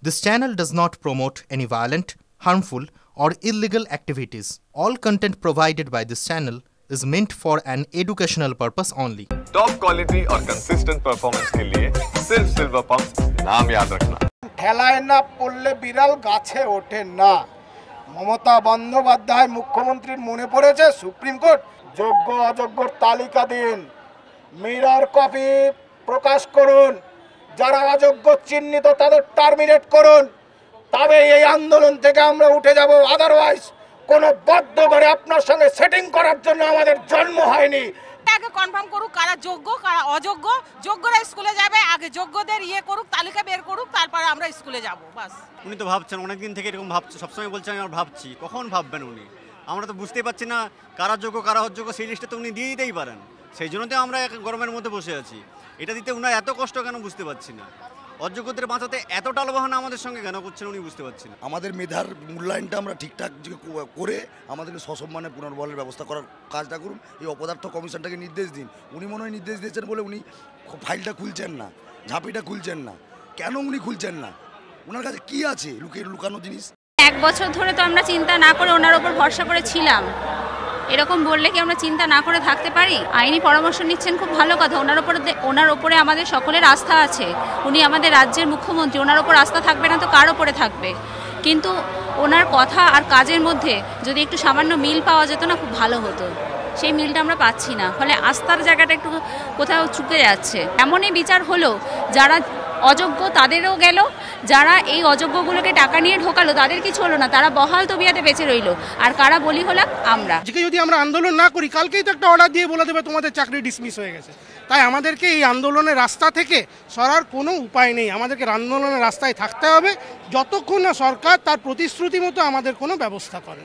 This channel does not promote any violent, harmful, or illegal activities. All content provided by this channel is meant for an educational purpose only. Top quality और consistent performance के लिए सिर्फ silver pump नाम याद रखना। ঠেলায় না পড়লে বিড়াল গাছে ওঠে না। মমতা বন্দ্যোপাধ্যায় মুখ্যমন্ত্রীর মনে পড়েছে সুপ্রিম কোর্ট যোগ্য অযোগ্যর তালিকা দিন, মিরর কপি প্রকাশ করুন, যারা অযোগ্য চিহ্নিত তাদের টার্মিনেট করুন, তবে এই আন্দোলন থেকে আমরা উঠে যাব। আদারওয়াইজ কোনো বদ্ধ করে আপনার সঙ্গে সেটিং করার জন্য আমাদের জন্ম হয়নি। আগে কনফার্ম করুক কারা যোগ্য কারা অযোগ্য, যোগ্যরা স্কুলে যাবে, আগে যোগ্যদের করুক, তালিকা বের করুক, তারপরে আমরা স্কুলে যাব। বাস উনি তো ভাবছেন, অনেকদিন থেকে এরকম ভাবছে, সবসময় বলছেন আমি ভাবছি। কখন ভাববেন উনি? আমরা তো বুঝতেই পারছি না কারা যোগ্য কারা অযোগ্য, সেই লিস্টটা তো উনি দিয়ে দিতেই পারেন। সেই জন্য তো আমরা গরমের মধ্যে বসে আছি। এটা দিতে উনার এত কষ্ট কেন বুঝতে পারছি না। অযোগ্যদের বাঁচাতে এত টালবাহানা আমাদের সঙ্গে কেন করছেন উনি বুঝতে পারছি না। আমাদের মেধার মূল্যায়নটা আমরা ঠিকঠাক করে আমাদেরকে সসম্মানে পুনর্বলের ব্যবস্থা করার কাজটা করুন। এই অপদার্থ কমিশনটাকে নির্দেশ দিন। উনি মনে হয় নির্দেশ দিয়েছেন বলে উনি ফাইলটা খুলছেন না, ঝাঁপিটা খুলছেন না। কেন উনি খুলছেন না? ওনার কাছে কি আছে লুকানো জিনিস? 1 বছর ধরে তো আমরা চিন্তা না করে ওনার ওপর ভরসা করে ছিলাম। এরকম বললে কি আমরা চিন্তা না করে থাকতে পারি? আইনি পরামর্শ নিচ্ছেন, খুব ভালো কথা। ওনার ওপরে আমাদের সকলের আস্থা আছে। উনি আমাদের রাজ্যের মুখ্যমন্ত্রী, ওনার ওপর আস্থা থাকবে না তো কার ওপরে থাকবে? কিন্তু ওনার কথা আর কাজের মধ্যে যদি একটু সামান্য মিল পাওয়া যেত না, খুব ভালো হতো। সেই মিলটা আমরা পাচ্ছি না, ফলে আস্থার জায়গাটা একটু কোথাও চুকে যাচ্ছে। এমনই বিচার হলো, যারা অযোগ্য তাদেরও গেল, যারা এই অযোগ্যগুলোকে টাকা নিয়ে ঢোকালো তাদের কিছু হলো না, তারা বহাল তবিয়াতে বেঁচে রইলো। আর কারা বলি হলাম আমরা। আজকে যদি আমরা আন্দোলন না করি, কালকেই তো একটা অর্ডার দিয়ে বলে দেবে তোমাদের চাকরি ডিসমিস হয়ে গেছে। তাই আমাদেরকে এই আন্দোলনের রাস্তা থেকে সরার কোনো উপায় নেই। আমাদেরকে আন্দোলনের রাস্তায় থাকতে হবে যতক্ষণ না সরকার তার প্রতিশ্রুতি মতো আমাদের কোনো ব্যবস্থা করে।